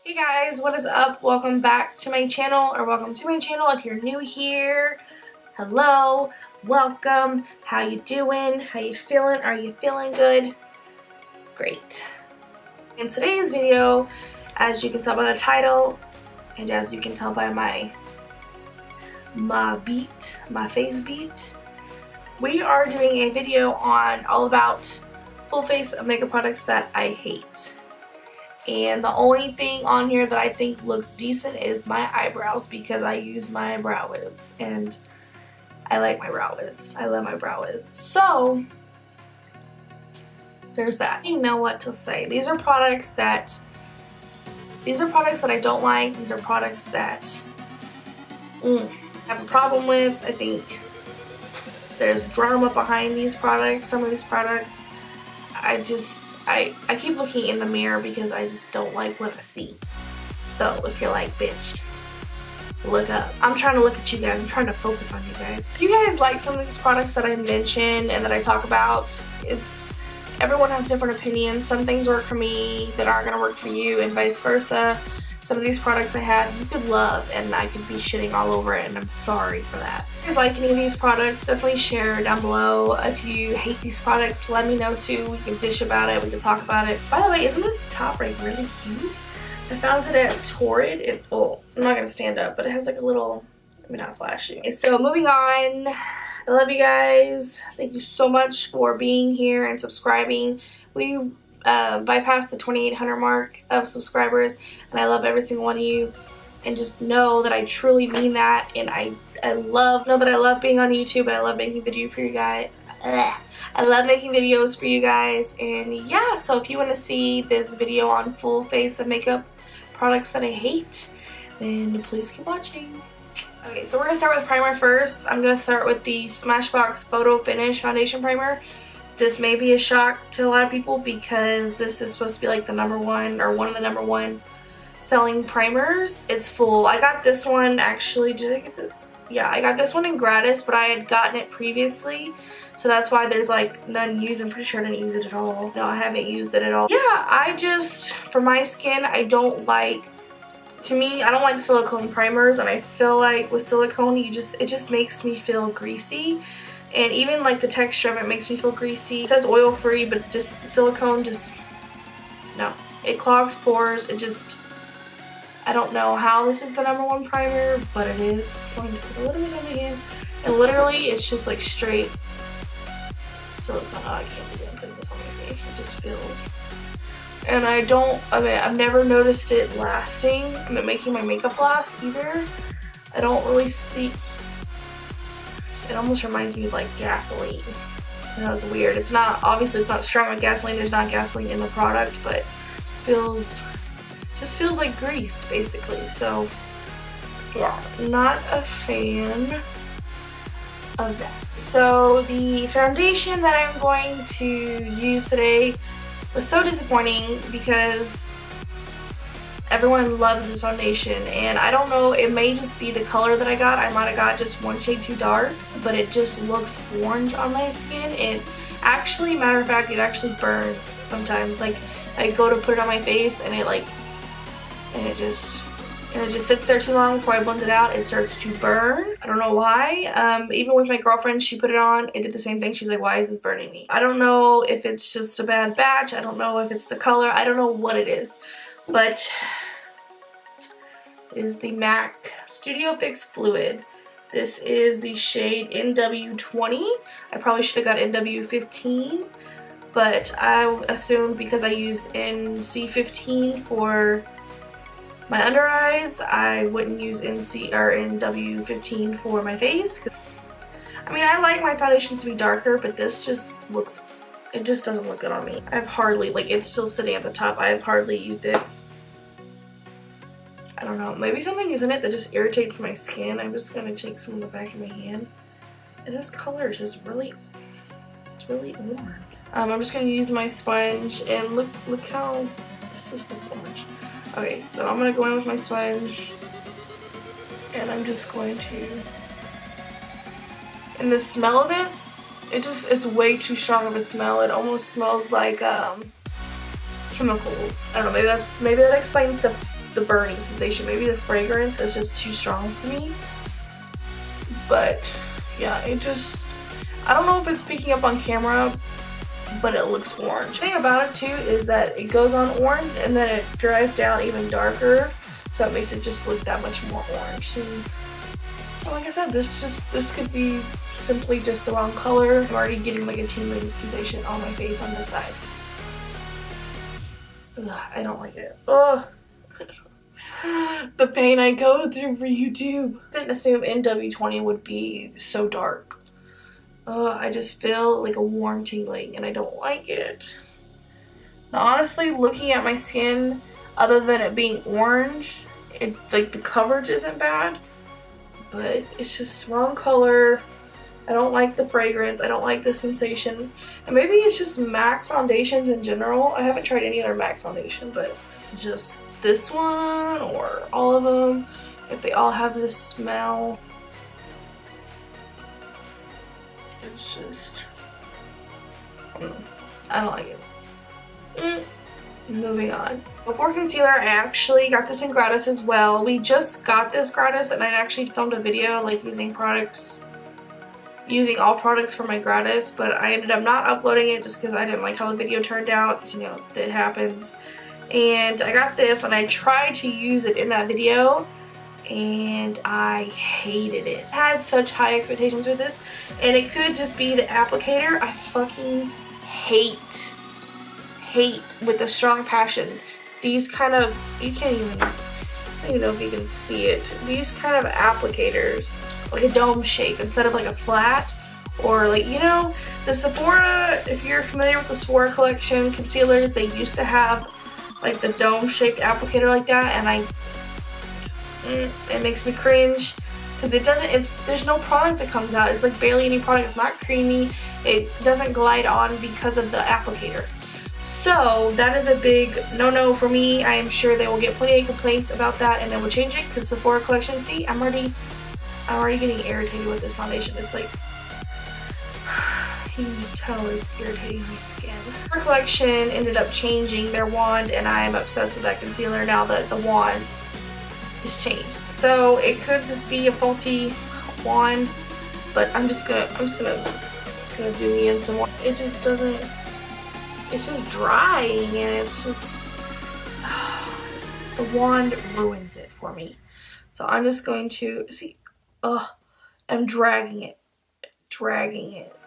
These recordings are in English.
Hey guys, what is up? Welcome back to my channel, or welcome to my channel if you're new here. Hello, welcome. How you doing? How you feeling? Are you feeling good? Great. In today's video, as you can tell by the title, and as you can tell by my face beat, we are doing a video on all about full face of makeup products that I hate. And the only thing on here that I think looks decent is my eyebrows, because I use my brow wiz and I like my brow wiz. I love my brow wiz. So there's that. You know what to say. These are products that I don't like. These are products that I have a problem with. I think there's drama behind these products. Some of these products, I keep looking in the mirror because I just don't like what I see. So if you're like, bitch, look up. I'm trying to look at you guys. I'm trying to focus on you guys. If you guys like some of these products that I mention and that I talk about, everyone has different opinions. Some things work for me that aren't going to work for you, and vice versa. Some of these products I have you could love and I could be shitting all over it, and I'm sorry for that. If you guys like any of these products, definitely share down below. If you hate these products, let me know too. We can dish about it. We can talk about it. By the way, isn't this top like really cute? I found it at Torrid. I'm not going to stand up, but it has like a little, let me not flash you. So moving on. I love you guys. Thank you so much for being here and subscribing. We bypassed the 2,800 mark of subscribers, and I love every single one of you, and just know that I truly mean that. And I love being on YouTube, and I love making video for you guys. I love making videos for you guys. And yeah, so if you want to see this video on full face of makeup products that I hate, then please keep watching. Okay, so we're gonna start with primer first. I'm gonna start with the Smashbox Photo Finish Foundation Primer. This may be a shock to a lot of people because this is supposed to be like the #1 or one of the #1 selling primers. It's full. I got this one actually. Did I get this? Yeah, I got this one in gratis, but I had gotten it previously, so that's why there's like none used. I'm pretty sure I didn't use it at all. No, I haven't used it at all. Yeah, for my skin, I don't like silicone primers, and I feel like with silicone it just makes me feel greasy. And even like the texture of it makes me feel greasy. It says oil free, but just silicone, no. It clogs pores. I don't know how this is the #1 primer, but it is. I'm going to put a little bit on my hand. And literally, it's just like straight silicone. Oh, I can't believe I'm putting this on my face. It just feels. And I've never noticed it lasting. Making my makeup last either. I don't really see. It almost reminds me of like gasoline. And that's weird. Obviously it's not strong like gasoline. There's not gasoline in the product, but just feels like grease basically. So yeah, not a fan of that. So the foundation that I'm going to use today was so disappointing because everyone loves this foundation, and I don't know, it may just be the color that I got. I might have got just one shade too dark, but it just looks orange on my skin. And actually, matter of fact, it actually burns sometimes. Like, I go to put it on my face and it just sits there too long before I blend it out. It starts to burn. I don't know why. Even with my girlfriend, she put it on, it did the same thing. She's like, why is this burning me? I don't know if it's just a bad batch. I don't know if it's the color. I don't know what it is. But it is the MAC Studio Fix Fluid. This is the shade NW20. I probably should have got NW15, but I assumed because I used NC15 for my under eyes, I wouldn't use NW15 for my face. I mean, I like my foundations to be darker, but this just it just doesn't look good on me. I've hardly, it's still sitting at the top. I've hardly used it. I don't know, maybe something is in it that just irritates my skin. I'm just going to take some in the back of my hand. And this color is just really, it's really orange. I'm just going to use my sponge, and look how this just looks orange. Okay, so I'm going to go in with my sponge, and I'm just going to, and the smell of it, it's way too strong of a smell. It almost smells like chemicals. I don't know, maybe that explains the the burning sensation. Maybe the fragrance is just too strong for me. But yeah, it just, I don't know if it's picking up on camera, but it looks orange. The thing about it too is that it goes on orange and then it dries down even darker, so it makes it just look that much more orange. And like I said, this could be simply just the wrong color. I'm already getting like a tingling sensation on my face on this side. Ugh, I don't like it. Ugh. The pain I go through for YouTube. I didn't assume NW20 would be so dark. I just feel like a warm tingling and I don't like it. Now honestly, looking at my skin, other than it being orange, like the coverage isn't bad, but it's just wrong color. I don't like the fragrance. I don't like the sensation. And maybe it's just MAC foundations in general. I haven't tried any other MAC foundation, but just this one or all of them, if they all have this smell. It's just, I don't like it. Moving on. Before concealer, I actually got this in gratis as well. We just got this gratis and I actually filmed a video like using all products for my gratis, but I ended up not uploading it just because I didn't like how the video turned out, because you know, it happens. And I got this and I tried to use it in that video and I hated it. I had such high expectations with this, and it could just be the applicator. I fucking hate with a strong passion these kind of, I don't even know if you can see it, these kind of applicators, like a dome shape instead of like a flat, or like, you know, the Sephora, if you're familiar with the Sephora collection concealers, they used to have like the dome shaped applicator like that, and it makes me cringe because it doesn't, there's no product that comes out. It's like barely any product. It's not creamy. It doesn't glide on because of the applicator. So that is a big no-no for me. I am sure they will get plenty of complaints about that and they will change it, because Sephora collection, see, I'm already getting irritated with this foundation. It's like, you can just tell it's irritating my skin. Sephora collection ended up changing their wand, and I am obsessed with that concealer now that the wand is changed. So it could just be a faulty wand, but I'm just gonna zoom in some more. It just doesn't, it's just drying, and it's just, the wand ruins it for me. So I'm just going to, see, I'm dragging it.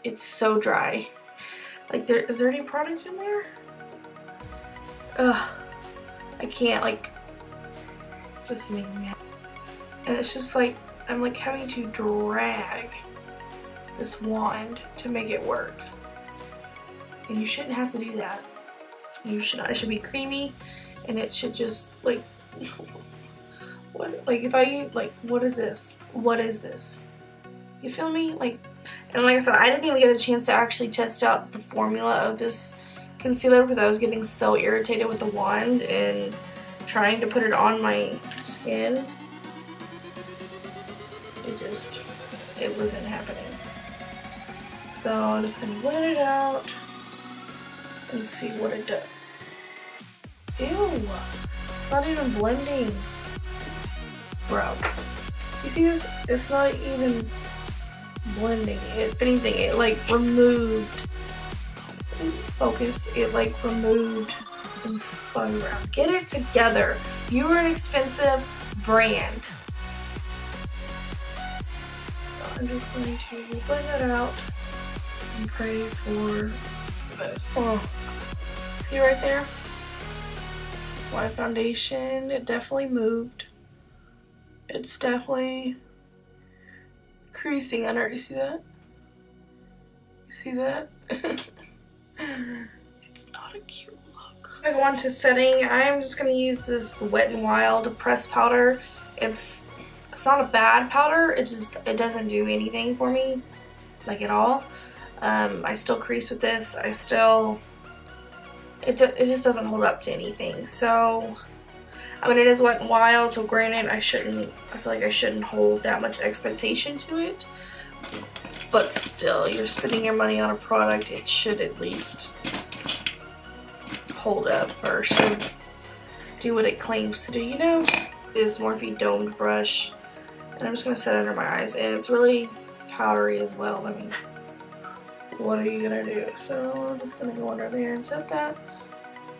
It's so dry. Like, is there any product in there? I can't, like, just making me, and it's just like, I'm like having to drag this wand to make it work. And you shouldn't have to do that. You should not. It should be creamy, and it should just like, what? Like if I like, what is this? What is this? You feel me? Like, and like I said, I didn't even get a chance to actually test out the formula of this concealer because I was getting so irritated with the wand and trying to put it on my skin. It wasn't happening. So I'm just gonna wet it out and see what it does. Ew, it's not even blending. Bro, you see this? It's not even blending. If anything, it like removed, focus, it like removed and spun around. Get it together. You are an expensive brand. So I'm just going to blend it out and pray for the best. Oh, see right there? My foundation, it definitely moved. It's definitely creasing under. You see that? You see that? It's not a cute look. I go on to setting. I'm just gonna use this Wet n Wild pressed powder. It's not a bad powder. It doesn't do anything for me, like at all. I still crease with this. It just doesn't hold up to anything. So, I mean, it is Wet n Wild, so granted, I feel like I shouldn't hold that much expectation to it. But still, you're spending your money on a product, it should at least hold up, or should do what it claims to do, you know? This Morphe domed brush, and I'm just gonna set it under my eyes, and it's really powdery as well. I mean, what are you gonna do? So I'm just gonna go under there and set that,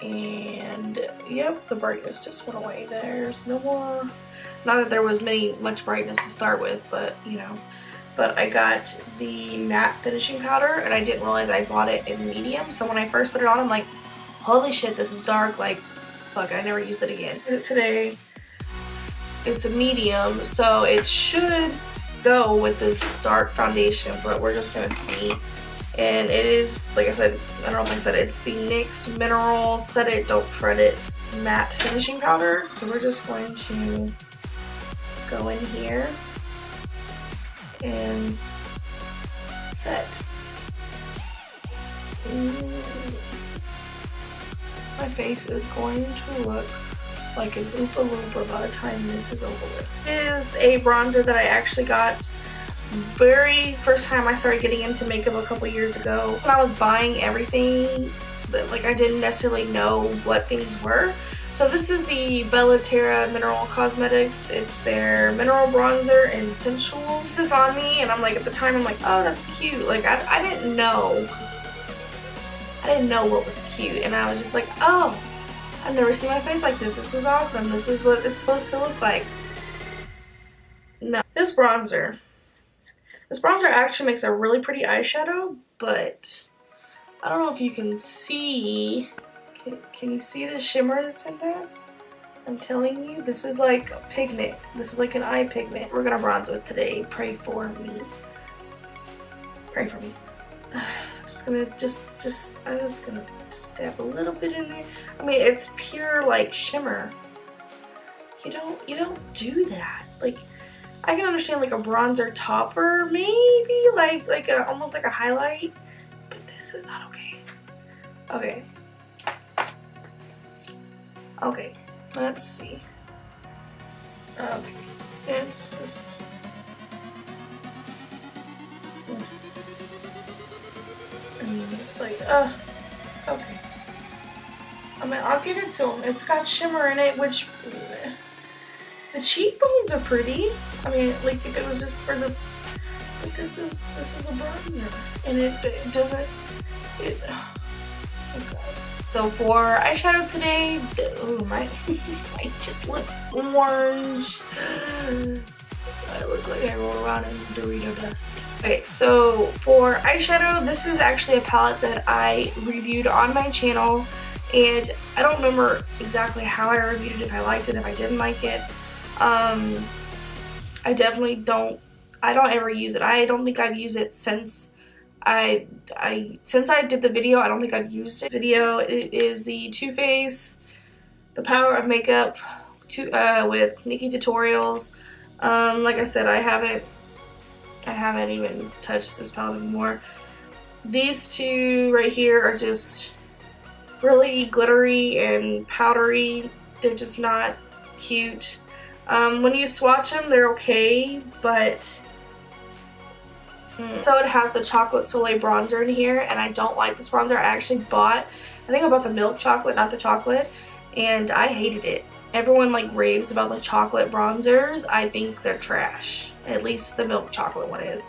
and yep, the brightness just went away. There's no more, not that there was much brightness to start with, but you know. But I got the matte finishing powder, and I didn't realize I bought it in medium, so when I first put it on, I'm like, holy shit, this is dark, like, fuck, I never used it again. Today, it's a medium, so it should go with this dark foundation, but we're just gonna see. And it is, like I said, I don't know if I said it, it's the NYX Mineral Set It, Don't Fret It Matte Finishing Powder. So we're just going to go in here and set. My face is going to look like an Oompa Loompa by the time this is over with. This is a bronzer that I actually got very first time I started getting into makeup a couple years ago. When I was buying everything, but like I didn't necessarily know what things were. So this is the Bella Terra Mineral Cosmetics. It's their mineral bronzer and sensuals. This on me, and I'm like, at the time I'm like, oh, that's cute. Like I didn't know what was cute, and I was just like, oh, I've never seen my face like this. This is awesome. This is what it's supposed to look like. No, this bronzer actually makes a really pretty eyeshadow, but I don't know if you can see. Can you see the shimmer that's in there? I'm telling you, this is like a pigment. This is like an eye pigment. We're gonna bronze with today. Pray for me. Pray for me. I'm just gonna dab a little bit in there. I mean, it's pure like shimmer. You don't do that. Like, I can understand like a bronzer topper, maybe like a almost like a highlight, but this is not okay. Okay, let's see. Okay, it's just. I mean, it's like, okay. I mean, I'll give it to him. It's got shimmer in it, which the cheekbones are pretty. I mean, like if it was just for the, but this is a bronzer, and it doesn't. Oh God. So for eyeshadow today, ooh, my I just look orange. I look like I roll around in Dorito dust. Okay, so for eyeshadow, this is actually a palette that I reviewed on my channel, and I don't remember exactly how I reviewed it, if I liked it, if I didn't like it. I definitely don't ever use it. I don't think I've used it since I did the video. I don't think I've used it. It is the Too Faced The Power of Makeup with Nikki Tutorials. Like I said, I haven't even touched this palette anymore. These two right here are just really glittery and powdery. They're just not cute. When you swatch them, they're okay, but so it has the Chocolate Soleil bronzer in here, and I don't like this bronzer. I think I bought the milk chocolate, not the chocolate, and I hated it. Everyone like raves about the chocolate bronzers. I think they're trash. At least the milk chocolate one is.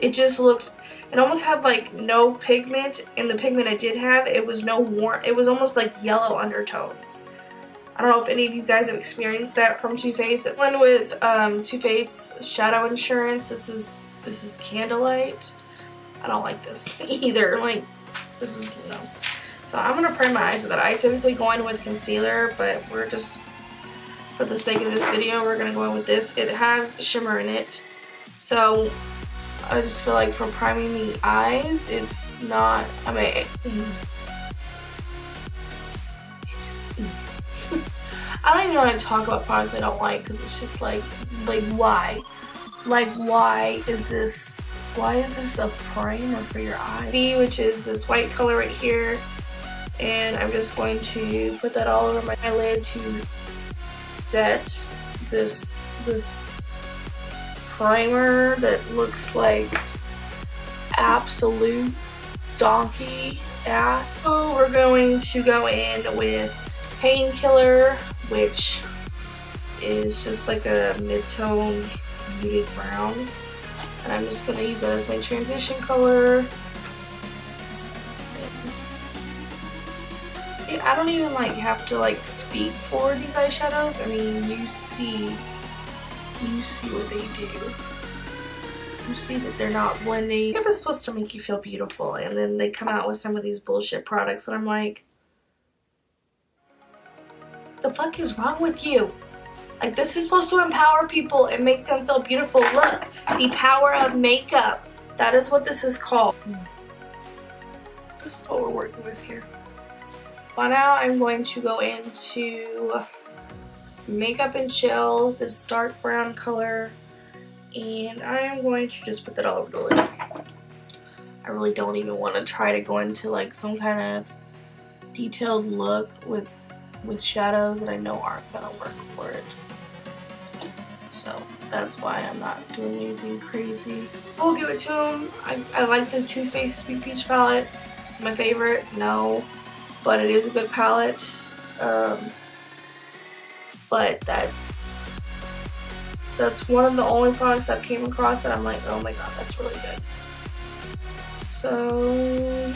It just looks, it almost had like no pigment, and the pigment I did have, it was it was almost like yellow undertones. I don't know if any of you guys have experienced that from Too Faced. It went with Too Faced Shadow Insurance. This is Candlelight. I don't like this either. Like, this is, no. So I'm going to prime my eyes with that. I typically go in with concealer, but we're just, for the sake of this video, we're going to go in with this. It has shimmer in it. So I just feel like for priming the eyes, it's not, I mean, I don't even know how to talk about products I don't like, because it's just like why? Like, why is this a primer for your eye? Which is this white color right here, and I'm just going to put that all over my eyelid to set this primer that looks like absolute donkey ass. So we're going to go in with Painkiller which is just like a mid-tone muted brown. And I'm just going to use that as my transition color. See, I don't even like have to like speak for these eyeshadows. I mean, you see what they do. You see that they're not blending. Makeup is supposed to make you feel beautiful, and then they come out with some of these bullshit products and I'm like, the fuck is wrong with you? Like, this is supposed to empower people and make them feel beautiful. Look, the power of makeup. That is what this is called. This is what we're working with here. Well, now I'm going to go into Makeup and Chill, this dark brown color. And I'm going to just put that all over the lid. I really don't even want to try to go into like some kind of detailed look with shadows that I know aren't going to work for it. So that's why I'm not doing anything crazy. I'll give it to them. I like the Too Faced Sweet Peach palette. It's my favorite. No. But it is a good palette. But that's one of the only products I've came across that I'm like, oh my god, that's really good. So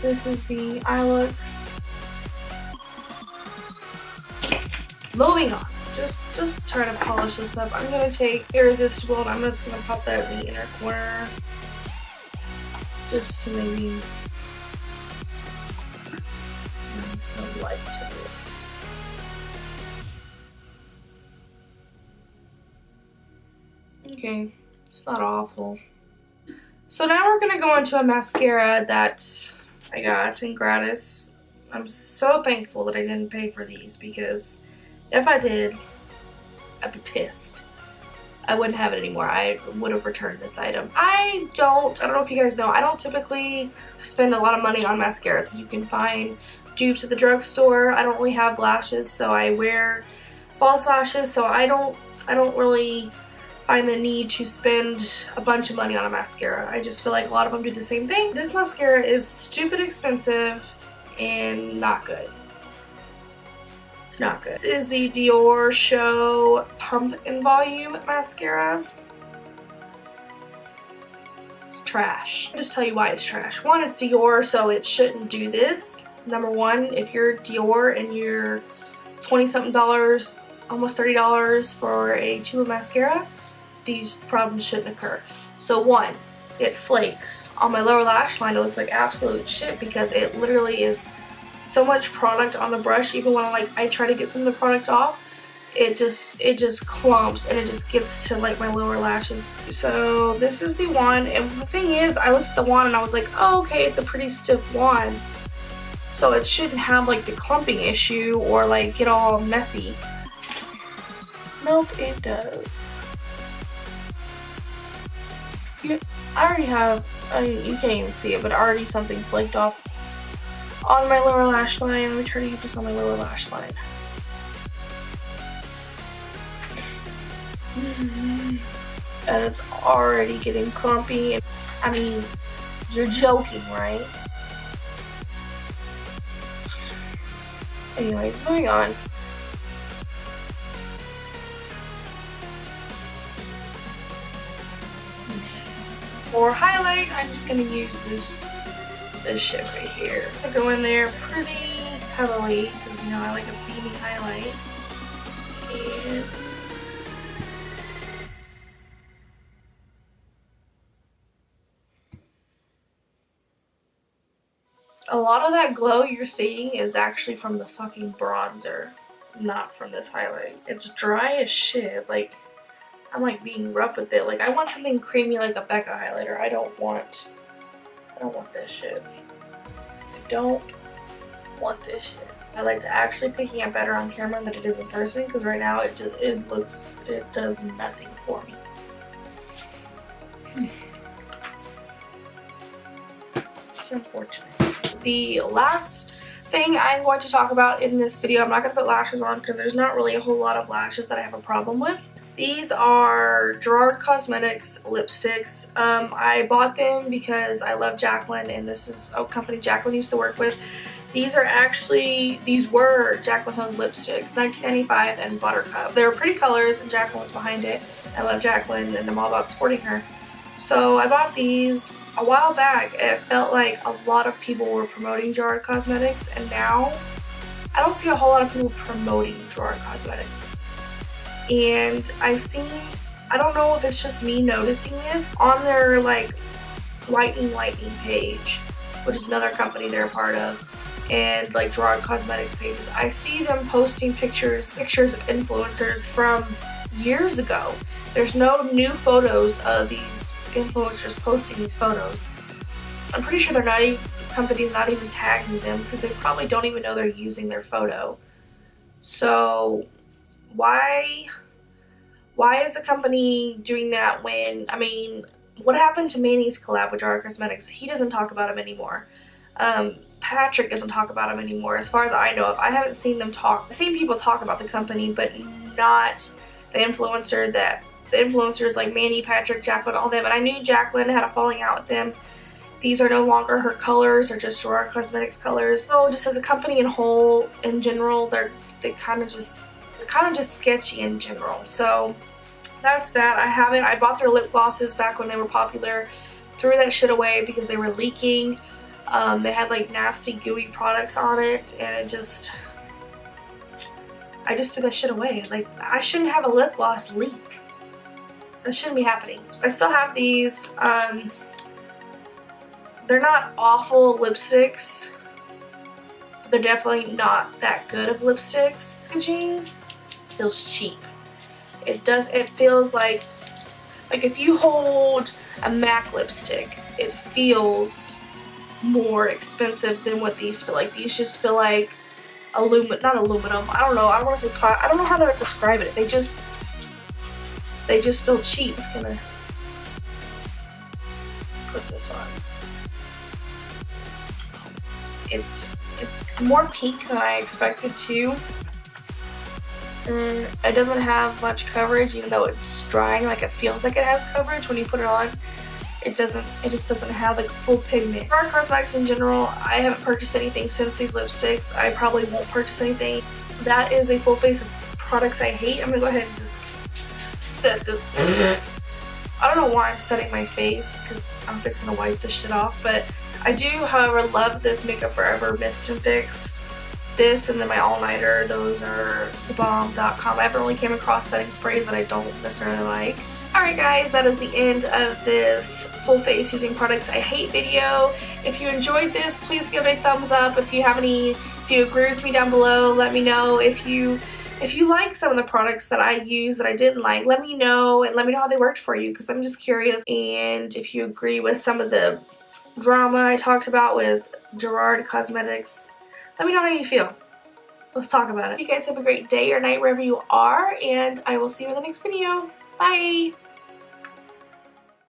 this is the eye look. Moving on. Just trying to polish this up. I'm gonna take Irresistible and I'm just gonna pop that in the inner corner. Just to maybe bring some light to this. Okay, it's not awful. So now we're gonna go into a mascara that I got in gratis. I'm so thankful that I didn't pay for these, because if I did, I'd be pissed. I wouldn't have it anymore. I would have returned this item. I don't know if you guys know, I don't typically spend a lot of money on mascaras. You can find dupes at the drugstore. I don't really have lashes, so I wear false lashes, so I don't really find the need to spend a bunch of money on a mascara. I just feel like a lot of them do the same thing. This mascara is stupid expensive and not good. It's not good. This is the Dior Show Pump and Volume Mascara. It's trash. I'll just tell you why it's trash. One, it's Dior, so it shouldn't do this. Number one, if you're Dior and you're $20-something, almost $30 for a tube of mascara, these problems shouldn't occur. So one, it flakes. On my lower lash line, it looks like absolute shit because it literally is so much product on the brush. Even when I try to get some of the product off, it just clumps and it just gets to like my lower lashes. So this is the wand, and the thing is, I looked at the wand and I was like, oh, okay, it's a pretty stiff wand, so it shouldn't have like the clumping issue or like get all messy. Nope, it does. I already have, I mean, you can't even see it, but already something flaked off on my lower lash line. Let me try to use this on my lower lash line. And it's already getting clumpy. I mean, you're joking, right? Anyways, moving on. For highlight, I'm just going to use this shit right here. I go in there pretty heavily because, you know, I like a beamy highlight. And a lot of that glow you're seeing is actually from the fucking bronzer, not from this highlight. It's dry as shit. Like, I'm like being rough with it. Like, I want something creamy like a Becca highlighter. I don't want this shit. I don't want this shit. I like to actually picking up better on camera than it is in person, because right now it does nothing for me. It's unfortunate. The last thing I'm going to talk about in this video, I'm not going to put lashes on because there's not really a whole lot of lashes that I have a problem with. These are Gerard Cosmetics lipsticks. I bought them because I love Jaclyn, and this is a company Jaclyn used to work with, These were Jaclyn Hill's lipsticks, 1995 and Buttercup. They were pretty colors and Jaclyn was behind it. I love Jaclyn and I'm all about supporting her. So I bought these a while back. It felt like a lot of people were promoting Gerard Cosmetics, and now I don't see a whole lot of people promoting Gerard Cosmetics. And I don't know if it's just me noticing this, on their like Lightning page, which is another company they're a part of, and like Gerard Cosmetics pages, I see them posting pictures of influencers from years ago. There's no new photos of these influencers posting these photos. I'm pretty sure the company's not even tagging them because they probably don't even know they're using their photo. So why is the company doing that when, I mean, what happened to Manny's collab with Gerard Cosmetics? He doesn't talk about him anymore. Patrick doesn't talk about him anymore, as far as I know of. I haven't seen them talk. I've seen people talk about the company, but not the influencers like Manny, Patrick, Jaclyn, all them. And I knew Jaclyn had a falling out with them. These are no longer her colors, they're just Gerard Cosmetics colors. So just as a company in general, they're kind of just sketchy in general. So that's that. I bought their lip glosses back when they were popular. Threw that shit away because they were leaking. They had like nasty gooey products on it, and I just threw that shit away. Like, I shouldn't have a lip gloss leak. That shouldn't be happening. I still have these. They're not awful lipsticks. They're definitely not that good of lipsticks. Packaging feels cheap. It feels like if you hold a MAC lipstick, it feels more expensive than what these feel like. These just feel like not aluminum. I don't know. I don't want to say I don't know how to describe it. They just feel cheap. I'm gonna put this on. It's more pink than I expected to. It doesn't have much coverage, even though it's drying. Like, it feels like it has coverage when you put it on. It just doesn't have like full pigment. For cosmetics in general, I haven't purchased anything since these lipsticks. I probably won't purchase anything. That is a full face of products I hate. I'm gonna go ahead and just set this. I don't know why I'm setting my face, because I'm fixing to wipe this shit off, but I do, however, love this Makeup Forever Mist and Fix. This and then my all-nighter, those are thebomb.com. I haven't really came across setting sprays that I don't necessarily like. Alright guys, that is the end of this full face using products I hate video. If you enjoyed this, please give it a thumbs up. If you agree with me down below, let me know. If you like some of the products that I use that I didn't like, let me know, and let me know how they worked for you, because I'm just curious. And if you agree with some of the drama I talked about with Gerard Cosmetics, let me know how you feel. Let's talk about it. You guys have a great day or night wherever you are, and I will see you in the next video. Bye!